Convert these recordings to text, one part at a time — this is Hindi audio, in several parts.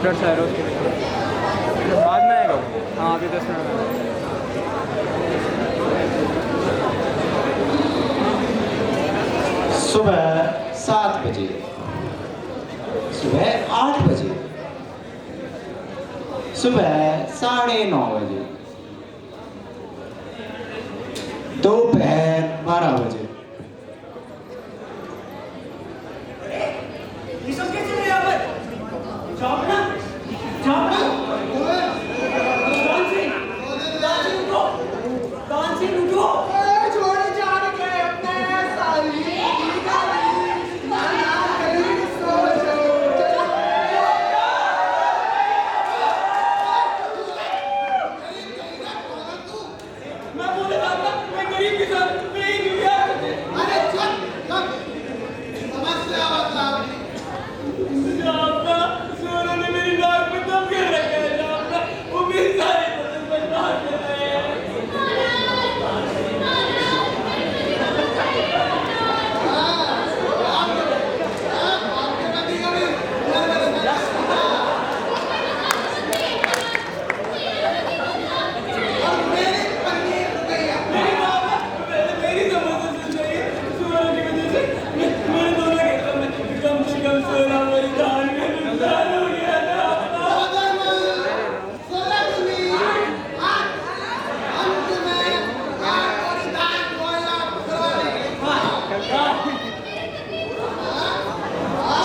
अपडेट्स आ रहे उसके लिए बाद में आएगा वो। हाँ अभी 10 मिनट में। सुबह 7 बजे, सुबह 8 बजे, सुबह 9:30 बजे, दोपहर 12 बजे। ये सब कैसे है यहाँ पर? जापना, जापना। कान से लूटो। छोड़े जाने के अपने साली मैं बोले जापना, मैं गरीब किसान, मैं ही क्यों यार? अरे चल समस्या मतलब जापना, सोनू ने मेरी नाक में दम कर रखा है जापना, वो मेरी सारी फसल बर्बाद कर रहे हैं।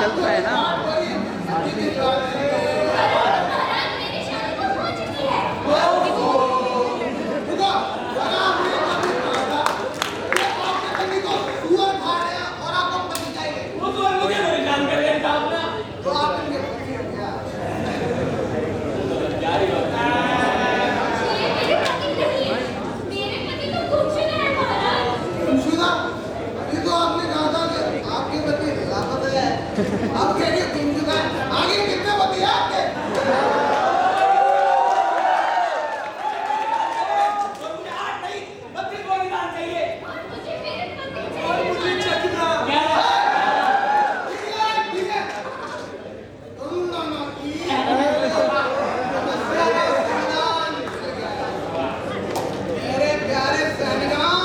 चलता है ना। आप कह रही हो 3 जुगा आगे कितने बचे आपके? मेरे प्यारे सैनिकान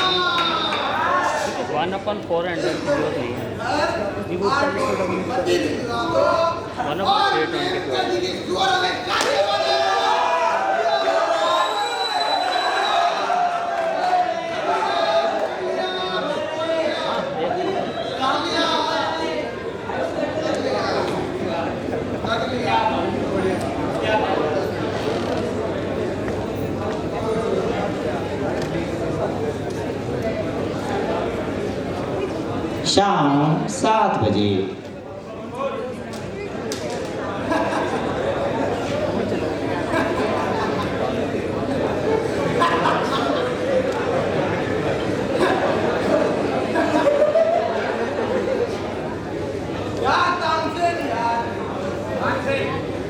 1/400 और 1/820 शाम 7 बजे,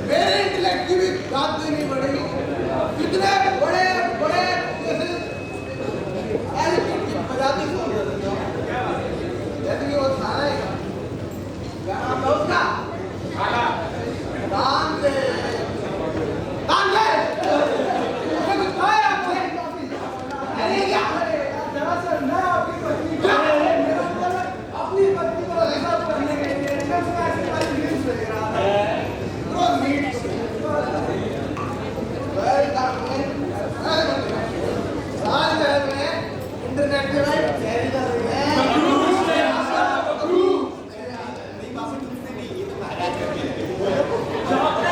मेरे इंटेलेक्ट की भी बात देनी पड़ेगी। कितने बड़े बड़े प्रजाति जैसे कि वो खाना है गाना तो उसका दान दे दान दे उसने कुछ खाया आपको अरे क्या दरअसल मैं आपकी पत्नी को अपनी पत्नी को ऐसा करने के लिए मैं उसका ऐसे वाली न्यूज़ ले रहा था रोज मीट साल में इंटरनेट पे लाइव शेयर कर रही है।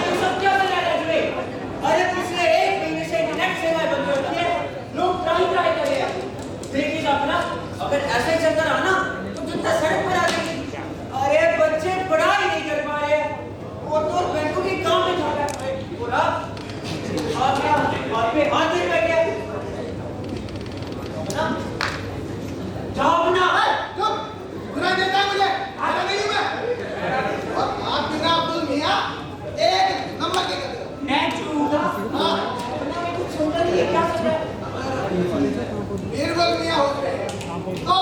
ये सब क्या बना रहे हैं? अरे पिछले 1 महीने से इंटरनेट सेवाएं बंद हो रही है, लोग ट्राई कर रहे हैं। देखिए अपना, अगर ऐसे ही चलता रहा ना तो जनता सड़क पर आ जाएगी। अरे बच्चे पढ़ाई नहीं कर पा रहे, वो तो बैंकों के काम में जा रहा है। बोला आप क्या आप पे हाथ दे बैठे ना जाओ ना। चुप बुरा देता है मुझे आगे नहीं मैं और आप बिना अब्दुल मियां एक नंबर के कर दो। मैं झूठा हाँ मैं कुछ सुनता नहीं है, क्या सुन रहा है? बीरबल मियां होते हैं तो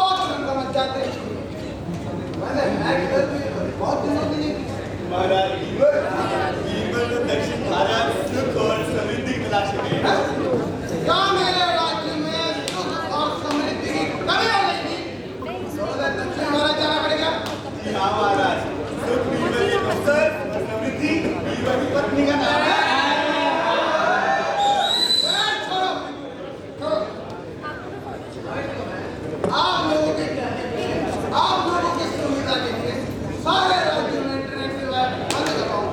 समझ जाते हैं। मैंने मैं किधर भी बहुत दिनों के लिए महाराज बीरबल तो क्या मेरे राज्य में सुख और समृद्धि की कमी हो गई थी? तो उधर दक्षिण भारत जाना पड़ेगा। हाँ महाराज, सुख बीवर के अवसर और समृद्धि बीवर की पत्नी का नाम है। छोड़ो, छोड़ो। आप लोगों की सुविधा के लिए सारे राज्यों में इंटरनेट सेवा बंद करवाओ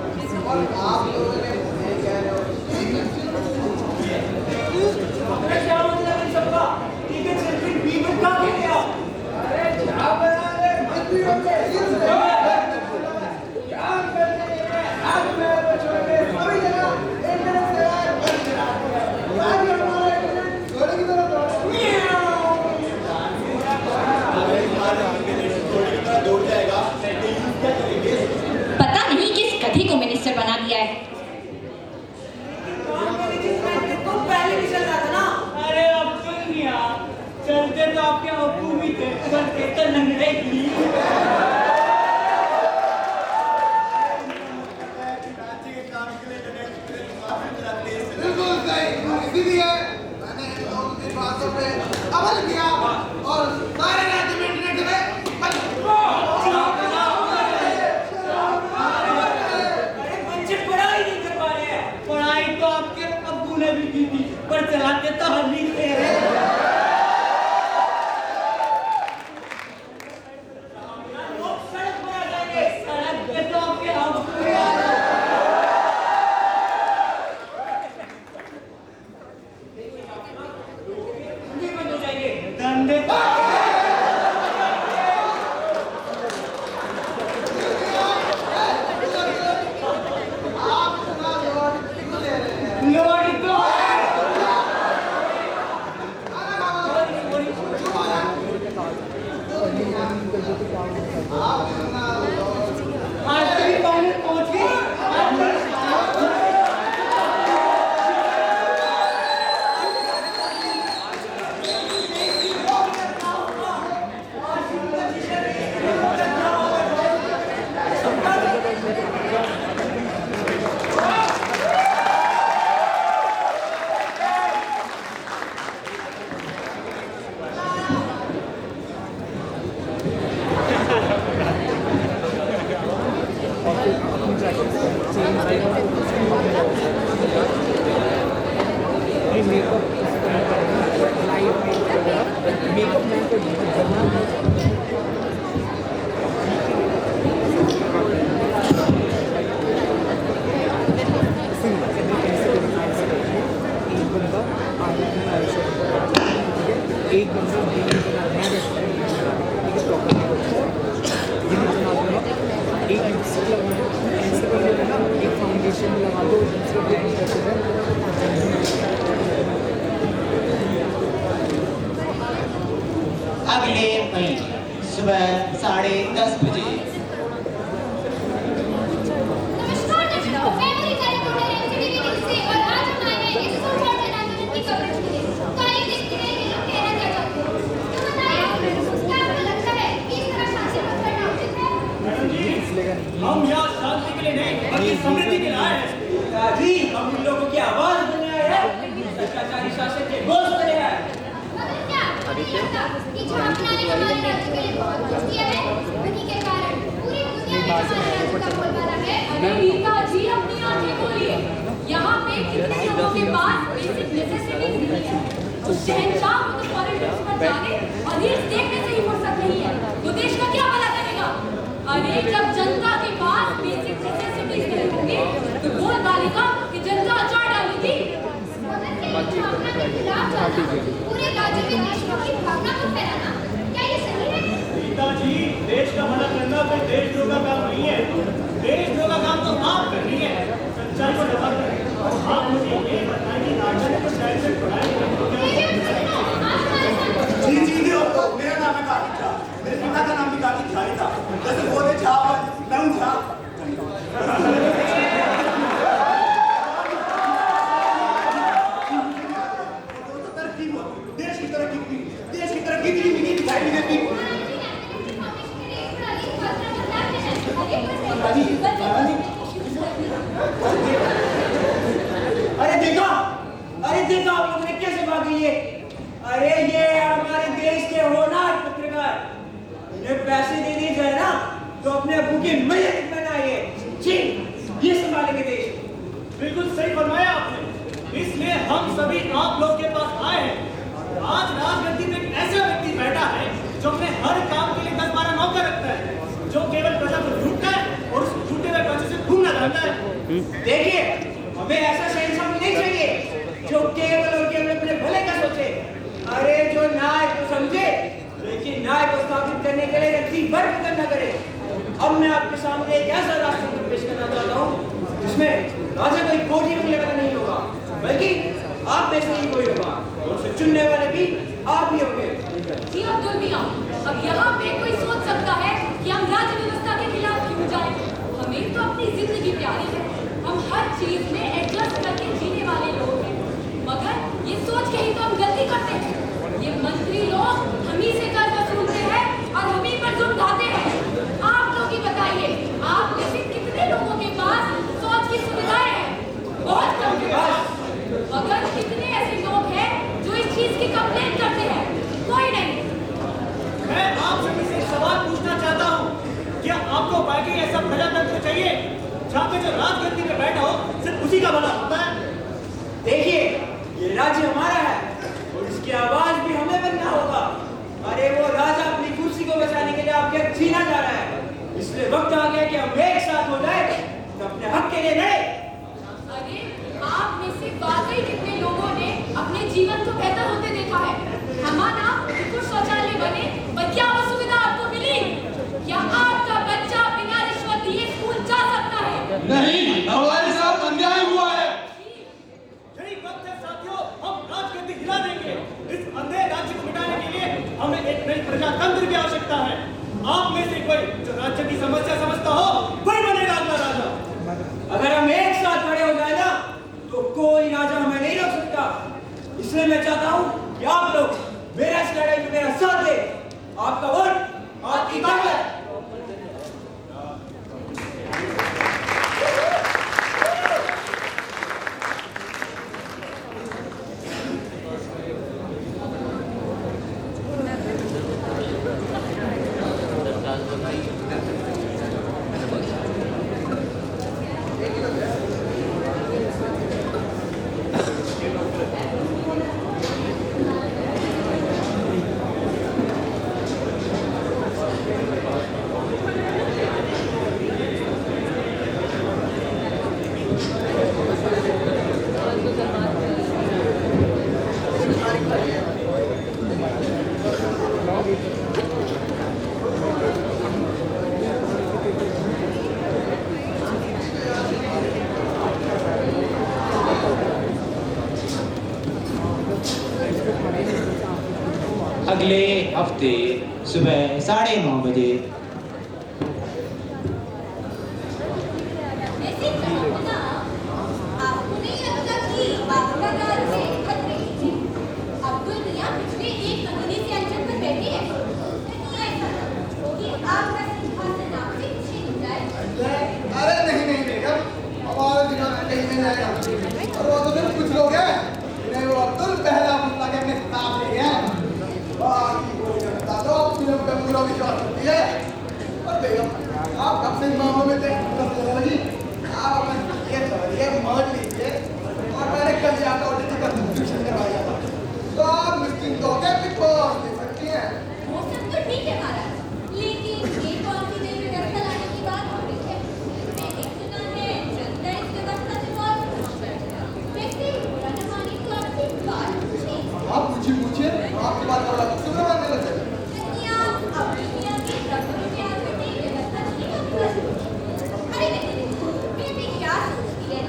और आप लोगों ने मुझे कह रहे हो ठीक है। अरे क्या मतलब इन सबका? ठीक है चल फिर बीवर का क्या किया? अरे क्या बना रहे मंत्रियों के हित में? क्या करने के हाथ में वो छोड़ के सभी जगह इंटरनेट सेवाएं बंद करा दिया। आज हमारा इंटरनेट थोड़ी की तरह दौड़ जाएगा, पता नहीं किस गधे को मिनिस्टर बना दिया है। तो पहले भी चल रहा था ना। अरे अब सुन गया, चलते तो आपके अब्बू भी थे, चलते तो लंगड़े ही। राज्य के काम के लिए इंटरनेट काफी चलाते हैं। बिल्कुल सही। इसीलिए मैंने इन लोगों की बातों पे अमल किया और सारे राज्य में इंटरनेट सेवाएं बंद कर दी। अरे बच्चे पढ़ाई नहीं कर पा रहे हैं। पढ़ाई तो आपके अब्बू ने भी की थी, पर चलाते तो हम ही थे। लोग सड़क पर आ जाएंगे, सड़क पे तो आपके अब्बू ही आ रहे हैं। धंधे बंद हो जाएंगे, धंधे आप इतना लोड क्यों ले रहे हैं? लोड़ी तो आप इतना लोड आज भी पानी पहुंच गई। एक बंदा एक फाउंडेशन लगा दो, दूसरा ब्लैंक कर दो। अगले महीने सुबह 10:30 बजे नमस्कार दर्शकों, मैं मोनिका रिपोर्टर एनसीटीवी न्यूज़ से और आज हम आए हैं इस सुपरस्टार आंदोलन की कवरेज के लिए। तो आइए देखते हैं ये लोग कहना क्या चाहते हैं। तो बताइए, क्या आपको लगता है कि इस तरह शांति बंद करना उचित है? हम यहाँ शांति के लिए नहीं, बल्कि समृद्धि के लिए आए हैं। जी, हम इन लोगों की आवाज बनने आए हैं, भ्रष्टाचारी शासन के बोझ बने हैं। मगर क्या आपको नहीं लगता कि जो आपने हमारे राज्य के लिए बहुत कुछ किया है, उन्हीं के कारण पूरी दुनिया में हमारे राज्य का बोलबाला है? अरे रीता जी, अपनी आंखें खोलिए। यहाँ पे कितने लोगों के पास बेसिक नेसेसिटीज नहीं है। तो शहंशाह को तो पॉलिटिक्स पर जाने और रील्स देखने से ही फुर्सत नहीं है, तो देश का क्या भला करेगा? अरे जब जनता के पास बेसिक नेसेसिटीज नहीं होंगी तो बोलबाले का कि जनता अचार डालेगी। मगर क्या ये भावना के खिलाफ जाना, पूरे राज्य में देशभक्ति भावना को फैलाना, क्या ये सही है? सीता जी, देश का भला करना कोई देशद्रोह का काम नहीं है। देशद्रोह का काम तो आप कर रही है, सच्चाई को दबा कर। आप मुझे ये बताएं कि नाटक को शायद से पढ़ाई ये भी मुझे ना, आज हमारे साथ जी मेरा नाम है काकी झा। मेरे पिता का नाम भी काकी झा ही था। जैसे बोले झा मैं हूँ झा। देश की तरक्की की नहीं दिखाई नहीं देती। अरे देखा, लिए। अरे ये हमारे देश के होनहार पत्रकार, इन्हें पैसे दे दिए जाए ना तो अपने अबू की मदद बनाइए। जी, ये संभालेंगे देश। बिल्कुल सही फरमाया आपने, इसलिए हम सभी आप लोग के पास आए हैं। आज राजगद्दी में एक ऐसा व्यक्ति बैठा है जो अपने हर काम के लिए 10-12 नौकर रखता है, जो केवल प्रजा को लूटता है और उस लूटे हुए पैसे से घूमना चाहता है। देखिए, हमें ऐसा शहंशाह नहीं चाहिए जो केवल और केवल अपने भले का सोचे। अरे जो न्याय को समझे लेकिन न्याय को स्थापित करने के लिए रत्ती भर फिक्र न करे। अब मैं आपके सामने एक ऐसा राष्ट्र पेश करना चाहता हूँ जिसमें राजा कोई कोठी में लगा नहीं होगा, बल्कि आप में से ही कोई होगा और उसे चुनने वाले भी आप ही होंगे। जी अब्दुल मियां, अब यहाँ पे कोई सोच सकता है कि हम राज्य व्यवस्था के खिलाफ क्यों जाएं? हमें तो अपनी जिंदगी प्यारी है, हम हर चीज में एडजस्ट करके जीने वाले लोग हैं, मगर ये सोच के ही तो हम गलती करते हैं। ये मंत्री लोग हम ही से कर वसूलते हैं और हम ही पर जुर्म ढाते हैं। आप लोग ही बताइए, आप में से कितने लोगों के पास सोच की सुविधाएं हैं? बहुत कम के पास। मगर कितने ऐसे लोग हैं जो इस चीज की कंप्लेंट करते हैं? कोई नहीं। मैं आप सभी से एक सवाल पूछना चाहता हूँ, क्या आपको बाकी ऐसा प्रजातंत्र चाहिए जहाँ पे जो राजगद्दी पे बैठा हो सिर्फ उसी का भला होता है? देखिए, ये राज्य हमारा है और इसकी आवाज भी हमें बनना होगा। अरे वो राजा अपनी कुर्सी को बचाने के लिए आपके छीना जा रहा है, इसलिए वक्त आ गया कि हम एक साथ हो जाए तो अपने हक के लिए लड़े। अरे आप में से वाकई कितने लोगों ने अपने जीवन को बेहतर होते देखा है? हमारा कुछ शौचालय बने, पर क्या वो सुविधा आपको मिली? क्या आपका बच्चा बिना रिश्वत दिए स्कूल जा सकता है? नहीं, हमारे साथ अन्याय हुआ है। यही वक्त है साथियों, हम राजगद्दी हिला देंगे। इस अंधे राज्य को मिटाने के लिए हमें एक नई प्रजातंत्र की आवश्यकता है। आप में से कोई जो राज्य की समस्या समझता हो, वही बनेगा अगला राजा। अगर हम एक साथ खड़े हो जाए ना तो कोई राजा हमें नहीं रोक सकता। इसलिए मैं चाहता हूँ कि आप लोग मेरा इस लड़ाई में मेरा साथ दे। आपका वोट आपकी ताकत। अगले हफ्ते सुबह 9:30 बजे। ऐसे कहो ना, आपको नहीं लगता कि आपका राज से खतरे की थी? अब्दुल मियां पिछले 1 महीने से अंचल पर बैठे हैं। नहीं ऐसा कि आपका सिंहासन आपसे छीन जाए। अरे नहीं बेगम, हमारा दिमाग कहीं नहीं जाएगा। और वो तो सिर्फ कुछ लोग हैं, इन्हें वो अब्दुल पहला मुल्ला के अपने साथ ले गए हैं। बाकी कोई नहीं बता दो, फिल्म पे पूरा विश्वास करती है। और बेगम, आप कब से मामलों में थे? आप अपने ये समझिए, मान लीजिए, और मैंने कल जाकर ऑडिट का सब्सक्रिप्शन करवाया था, तो आप निश्चिंत होकर भी पास ले सकती हैं। वो सब तो ठीक है महाराज, लेकिन ये कौन सी नई व्यवस्था लाने की बात हो रही है? मैंने सुना है जनता इस व्यवस्था से बहुत खुश है। वैसे बुरा न माने तो आपसे बात पूछे। आप पूछिए, आपकी बात बड़ा सुंदर मानने लगे। कहीं आप अपनी मियां के रखने के आगे नई व्यवस्था नहीं कर सकते? अरे नहीं, मैं भी क्या सोचती है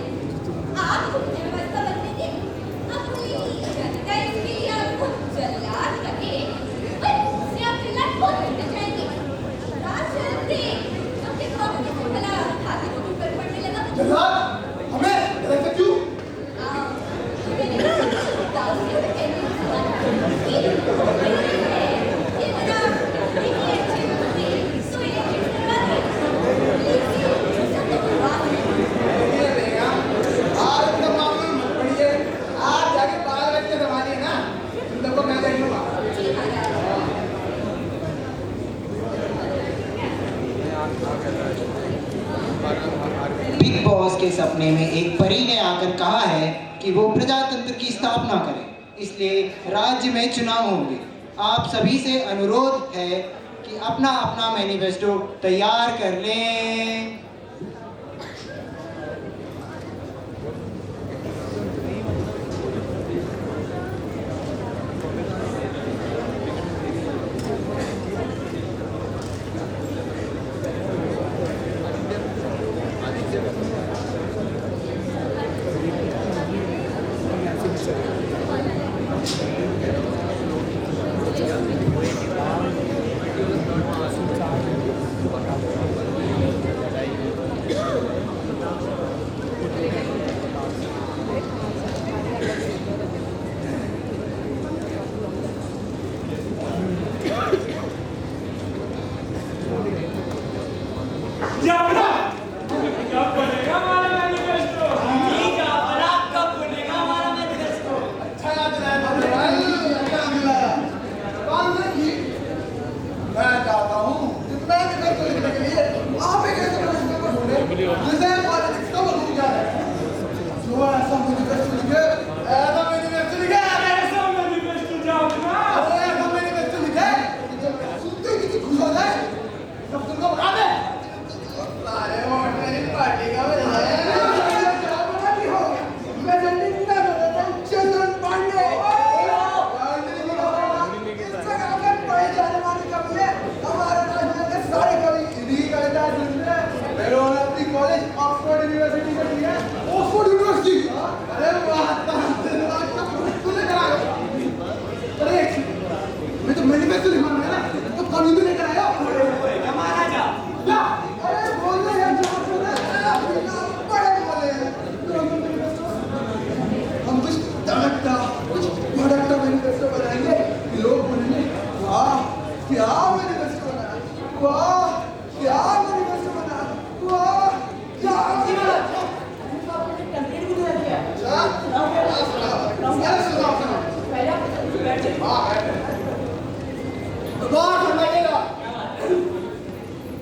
के सपने में एक परी ने आकर कहा है कि वो प्रजातंत्र की स्थापना करे, इसलिए राज्य में चुनाव होंगे। आप सभी से अनुरोध है कि अपना अपना मैनिफेस्टो तैयार कर लें।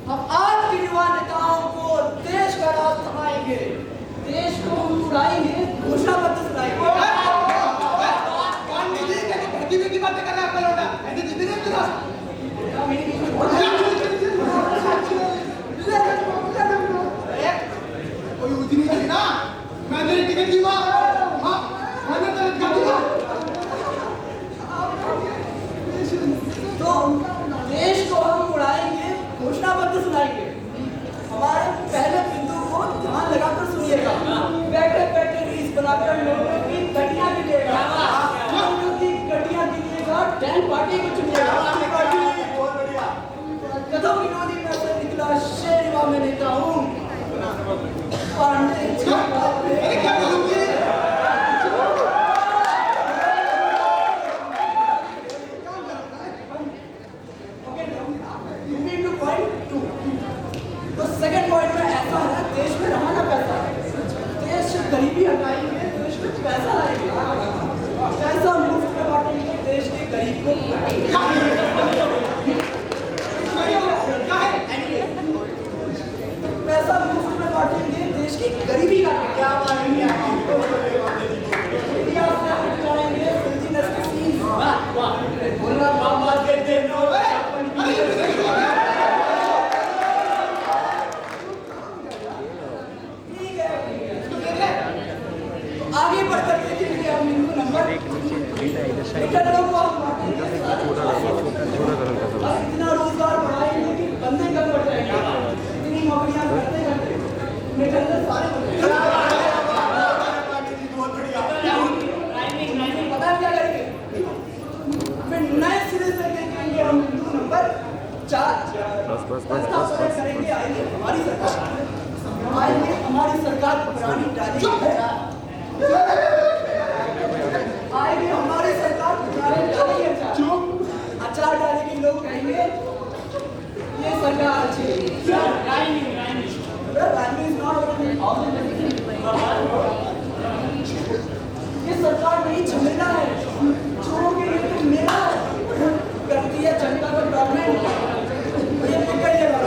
हम आज के युवा नेताओं को देश का राज दिखाएंगे, देश को हम उड़ाएंगे, घोषणा पत्र सुनाएंगे। की बातें कर रहा है आपका लौटा, ऐसे जितने भी कोई उतनी नहीं ना, मैं तेरी टिकट दूंगा, हाँ, मैं तेरी टिकट दूंगा। तो देश को हम उड़ाएंगे, घोषणा पत्र सुनाएंगे। हमारे पहले बिंदु को ध्यान लगाकर सुनिएगा। बैठे बैठे रीस बनाकर लोगों की गड्डियां गिनेगा, लोगों की गड्डियां गिनेगा, टैंक पार्टी को चुनेगा। बहुत बढ़िया। कदम विनोदी में से निकला शेर युवा में नेता हूँ। पांडे जी सेकंड पॉइंट में ऐसा है, देश में रहा पैसा, देश से गरीबी हटाएंगे, देश में पैसा लाएंगे, पैसा मुफ्त में बांटेंगे, देश के गरीब को पैसा मुफ्त में बांटेंगे, देश की गरीबी का क्या मानेंगे, इंडिया से हटाएंगे बिजनेस की सीज। बोलना बाबा के देनो आगे बढ़ सकते हैं कि हम बिंदु नंबर इतना रोजगार बढ़ाएंगे कि बंदे कम बढ़ जाएंगे, इतनी नौकरियां करते करते निकलते सारे पता है क्या करेंगे, फिर नए सिरे से देखेंगे हम बिंदु नंबर 4 करेंगे। आएंगे हमारी सरकार पुरानी डाली आएगी, हमारी सरकार अचार डालेगी, लोग कहेंगे ये सरकार अच्छी है। ये सरकार नहीं झमेला है, चोरों के लिए तो मेला करती है जनता को गवर्नमेंट। ये बिगड़िएगा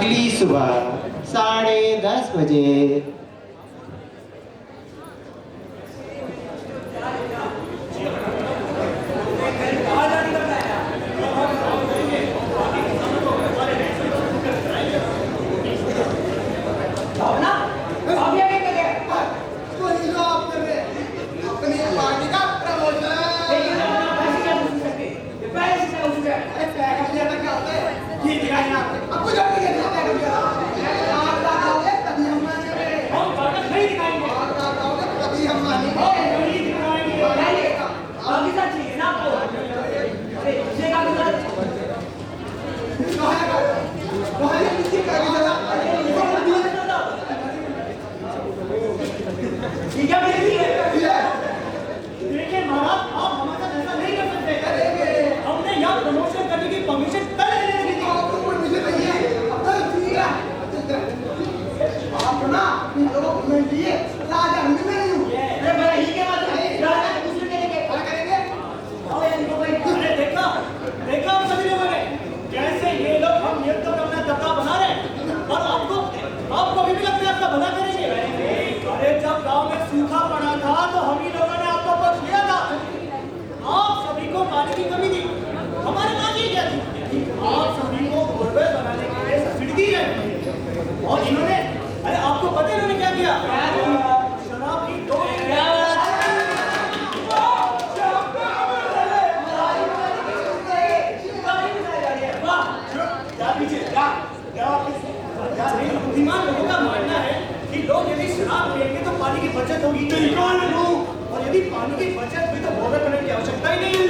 अगली सुबह 10:30 बजे भावना अभी आगे कर गया कोई जो आप कर रहे हैं अपनी पार्टी का प्रमोशन पहले से हो चुका है अरे पैक अप लेना क्या होता है ये दिखाई ना आपको जो भी कहते हैं पैक अप लेना आप लगाओगे तभी हम मानेंगे हम ताकत नहीं दिखाएंगे आप लगाओगे तभी हम मानेंगे नहीं दिखाएंगे आगे साथ चाहिए ना आपको अरे ये काम कर वहाँ किसी का भी जरा ठीक है मेरी है देखिए महाराज आप हमारे साथ ऐसा नहीं कर सकते हमने यहाँ प्रमोशन करने की परमिशन पहले ले ली थी आपको कोई मुझे नहीं है अब ठीक है आप ना इन लोगों को कमेंट दिए राजा हिंदी में नहीं हूँ अरे मेरा ही के बात है राजा के दूसरे करेंगे क्या करेंगे आओ यार इनको भाई अरे देखा हम सभी लोगों ने कैसे ये लोग हम ये तो अपना दबदबा बना रहे हैं और आपको अभी भी लगता है आपका भला करेंगे अरे जब गांव में सूखा पड़ा था तो हम ही लोगों ने आपको पक्ष लिया था आप सभी को पानी की कमी थी हमारे पास ये क्या थी आप सभी को बोरवेल बनाने के लिए सब्सिडी दी है और इन्होंने अरे आपको पता है इन्होंने क्या किया शराब की 2 बुद्धिमान लोगों का मानना है कि लोग यदि शराब पिएंगे तो पानी की बचत होगी और यदि पानी की बचत हुई तो बोरवेल बनाने की आवश्यकता ही नहीं है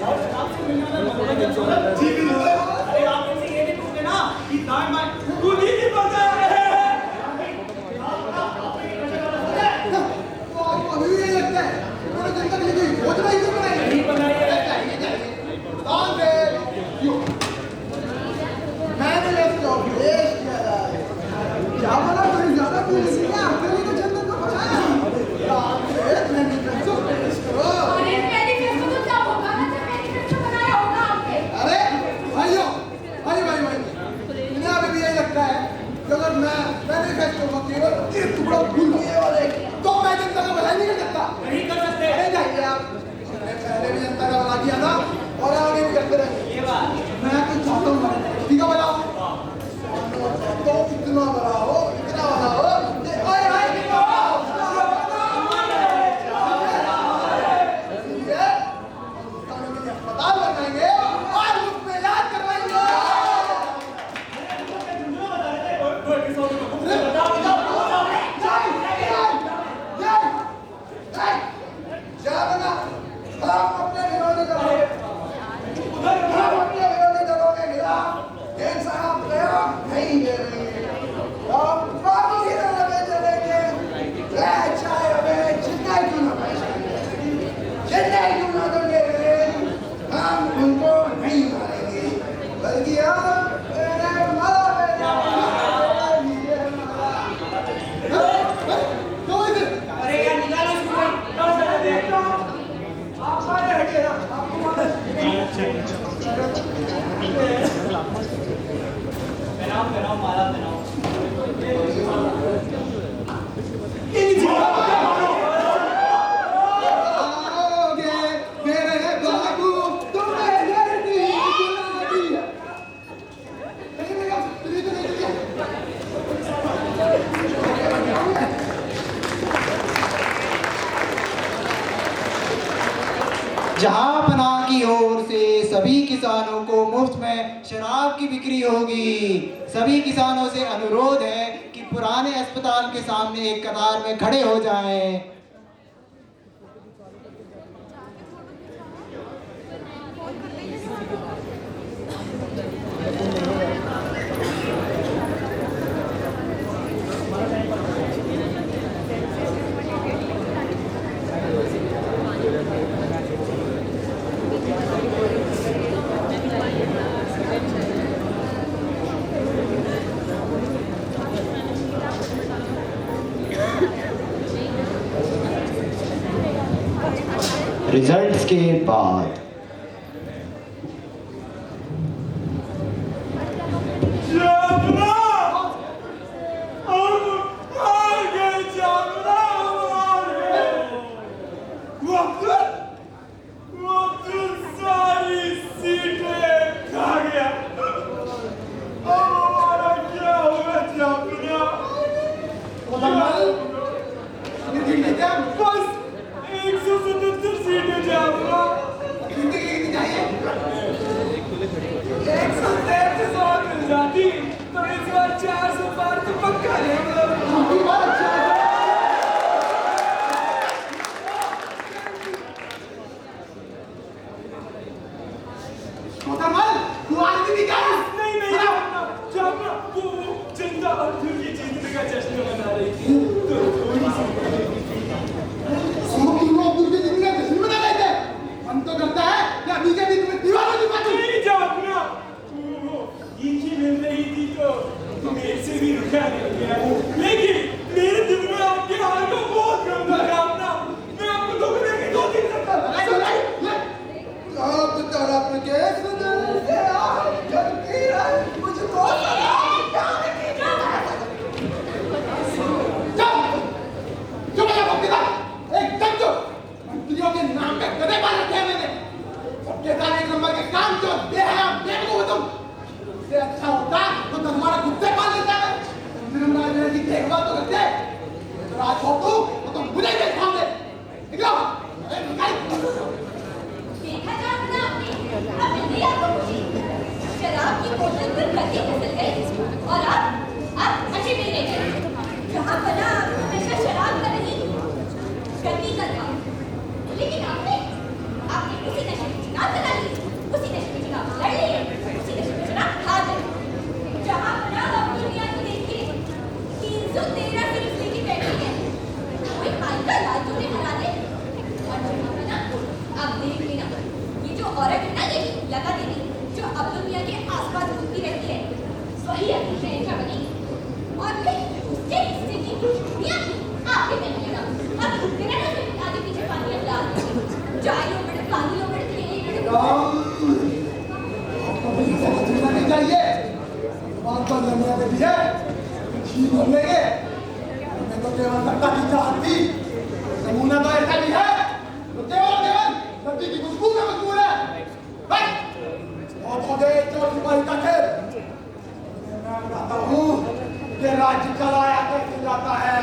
और शराब से मिलने वाला मनोरंजन सोलह अरे आप इनसे ये नहीं पूछते ना कि दाएं बाएं तू नहीं पता है तो आपको अभी भी ये लगता है पूरे दिन तक ये योजना ही नहीं बनाई नहीं बनाई है कौन है यो मैंने इसको पेश किया था क्या बना कोई ज्यादा कोई नहीं क्या अकेले को जनता को बचाया यार मैं तो पेश करो अरे मैनिफेस्टो तो क्या होगा ना जब मैनिफेस्टो बनाया होगा आपने अरे भाइयों भाई इन्हें अभी भी यही लगता है कि अगर मैंने फैसलों को केवल एक टुकड़ा भूल दिए वाले तो मैं जनता का भला नहीं कर सकता नहीं कर सकते अरे जाइए आप हमने पहले भी जनता का भला किया था और आगे भी करते रहेंगे ये बात मैं तो चाहता हूँ ठीक है बताओ तो इतना बड़ा हो इतना बड़ा हो ओए भाई कितना अस्पताल बनाएंगे और मुफ्त में इलाज करवाएंगे क्या बना हम अपने विरोधी दलों हम अपने विरोधी दलों के खिलाफ एक साहब प्रयोग नहीं दे रहे हम बाबू की तरह में चलेंगे चाहे हमें चिंता क्यों ना चिंता क्यों ना दोगे हम उनको नहीं मारेंगे बल्कि हम अरे यार निकालो इसको आप सारे हटिए ना आपको बनाओ माला बनाओ आओगे मेरे बाबू तुम्हें धरती बुलाती है जहां पना की ओर से सभी किसानों को मुफ्त में शराब की बिक्री होगी। सभी किसानों से अनुरोध है कि पुराने अस्पताल के सामने एक कतार में खड़े हो जाएं। रिजल्ट्स के बाद जब इससे अच्छा होता तो तुम्हारा कुत्ते पाल लेता है। धर्मराज की देखभाल तो करते। राज हो तो तुम मुझे भी खाओ दे। निकलो। अरे निकाल। देखा जा अपना आपने अब मिल गई आपको खुशी। शराब की बोतल पर गति फिसल गई और अब अच्छी मिल गई। जहाँ बना हमेशा शराब का नहीं गति का था। लेकिन आपने उसी नशे में चुनाव करा ली, उसी नशे में चुनाव लड़ लिए, उसी नशे में चुनाव हार गए। जहाँ बना अब दुनिया को देख के 313 से रिश्ते की बैठी है। कोई माइका लाजू ने हरा दे। और जहाँ बना अब देख लेना ये जो औरत है ना ये लगा देवी जो अब दुनिया के आसपास घूमती रहती है वही अपनी शहंशाह बनेगी। और फिर उसके हिस्से की दुनिया आपके में मिलेगा। अब बिना नशे में आगे पीछे पानी अब डाल चाय लो बड़े पानी लो बड़े खेले बड़े आपको बिल्कुल समझना नहीं चाहिए। बात पर दुनिया में भी है। ठीक हो लेंगे। मैं तो केवल सत्ता की चाहत थी। नमूना तो ऐसा भी है। तो केवल सत्ती की खुशबू में मजबूर है। बस। और खुदे चोर सिपाही का खेल। मैं बताता हूँ कि राज्य चलाया कैसे जाता है।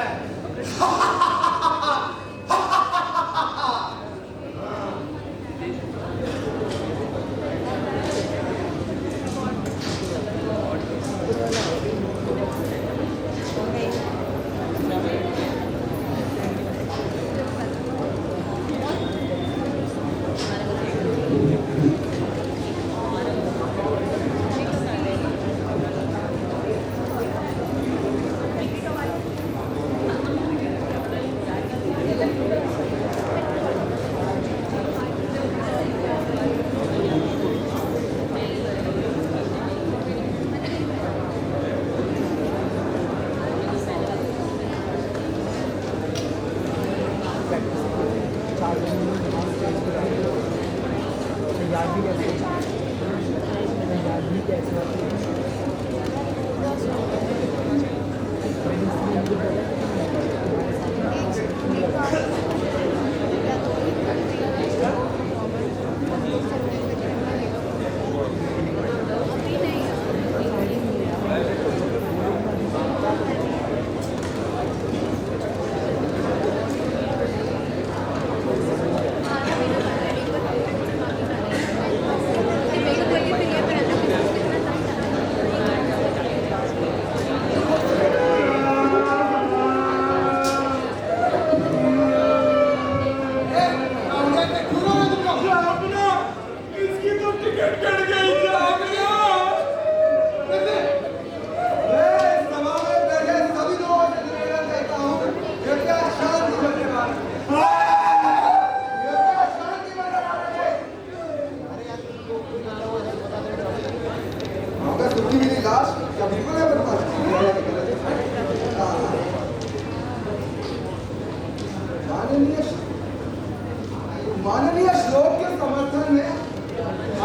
माननीय श्लोक के समर्थन में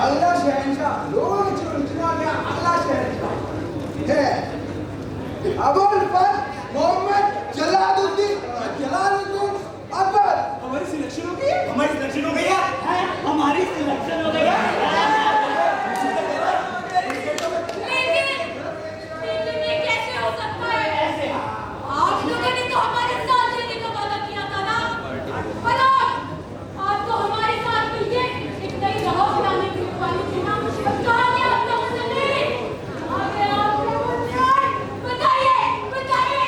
अल्लाह शहंशाह लोग चुना गया अल्लाह शहंशाह है अबुल फत मोहम्मद जलालुद्दीन अकबर। हमारी सिलेक्शन हो गई है। हमारी सिलेक्शन हो गई है। हमारी सिलेक्शन हो गई है। लेकिन ये कैसे हो सकता है? ऐसे आप लोगों ने तो हमारे साथ लेने का वादा किया था ना। पर आप तो हमारे साथ मिलके एक नई राह बनाने की वाली थी ना। कहाँ गया आप लोगों से नहीं? कहाँ गया आप लोगों से? बताइए बताइए।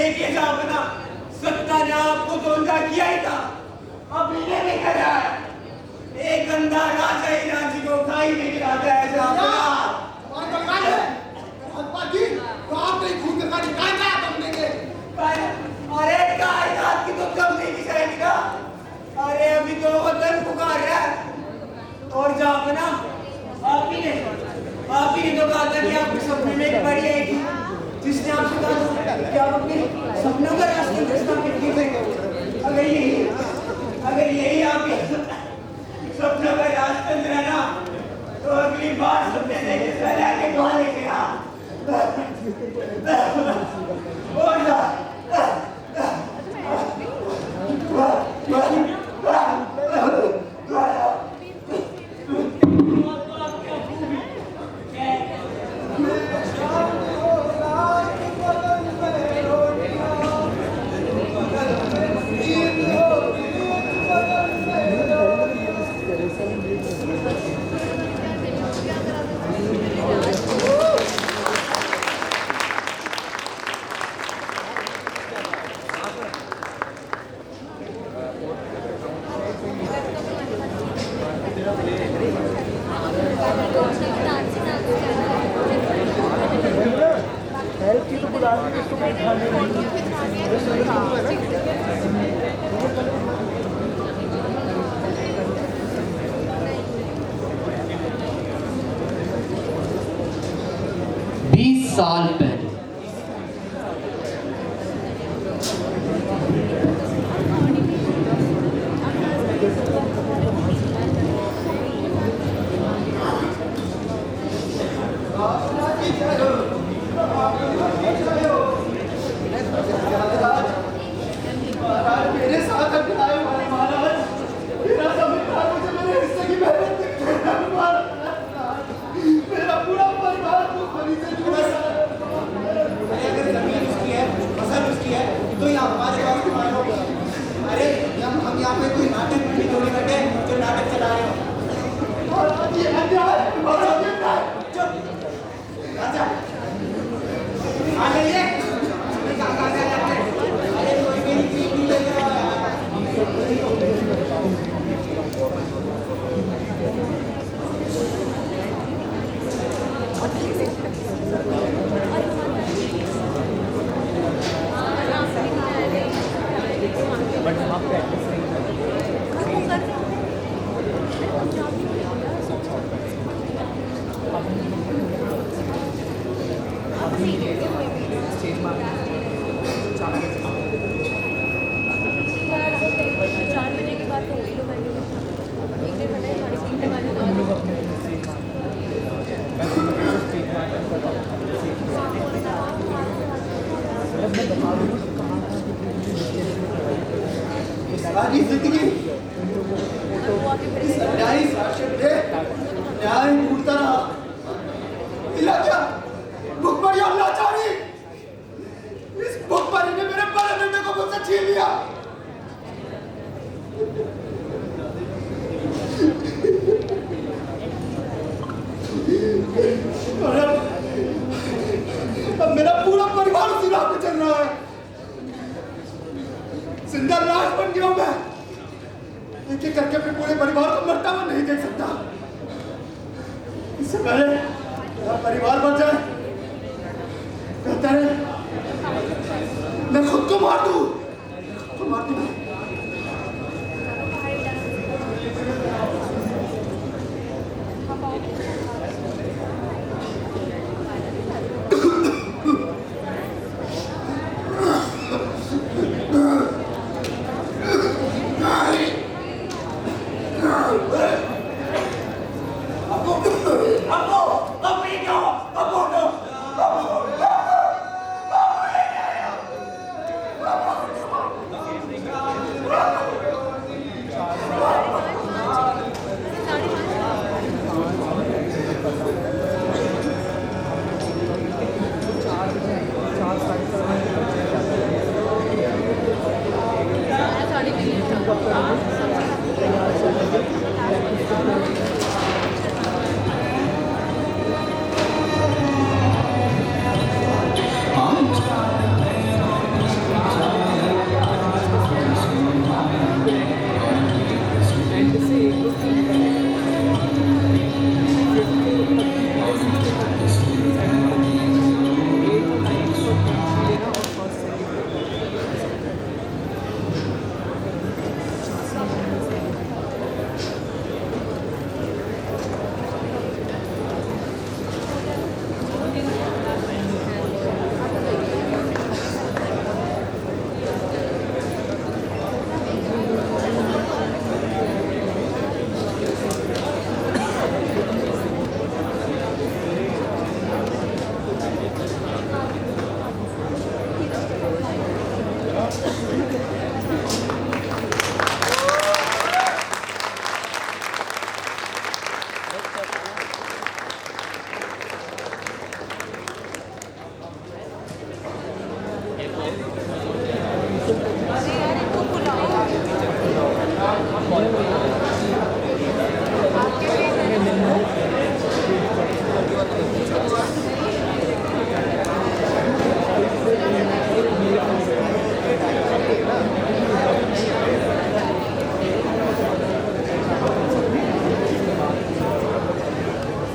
देखिए साहब ना, सत्ता ने आपको तो उनका किया ही था, अब इन्हें भी कर रहा है। एक गंदा राजा ही राजी को खाई में गिराता है साहब ना। और बंगाल है पाजी तो आप नहीं खून का निकाल का बंदे के अरे कायनात की तो कम नहीं दिख रही का। अरे अभी तो वतन पुकार रहा है। और जापना आप ही ने तो कहा था कि आपके सपने में एक परी आई थी, जिसने आपसे कहा था कि आप अपने सपनों का रास्ता स्थापित कीजिए। अगर यही आपके सपनों का रास्ता है ना, तो अगली बार सपने देखे पहले आके कौन लिखेगा? और ना साल पहले मेरे साथ अगर आए हमारे महाराज मेरा संविधान मुझे मेरे हिस्से की मेहनत मेरा पूरा परिवार को खरी से जुड़ा अगर जमीन उसकी है, फसल उसकी है, तो यहाँ हमारे पास कमाई होगी। अरे हम यहाँ पे कोई नाटक नहीं थोड़ी बैठे जो नाटक चला रहे हो। और ये अन्याय चुप राजा आ जाइए। अरे कोई मेरी चीज नहीं लेके आया। सारी जिंदगी इस अन्यायी शासन पे न्याय ढूंढता रहा। इलाका भुखमरी और लाचारी, इस भुखमरी ने मेरे बड़े बेटे को मुझसे छीन लिया। और अब मेरा पूरा परिवार उसी राह पे चल रहा है। जिंदा लाश बन गया हूं मैं। एक एक करके अपने पूरे परिवार को मरता हुआ नहीं देख सकता। इससे पहले मेरा परिवार बच जाए, कहता है मैं खुद को मार दूं। है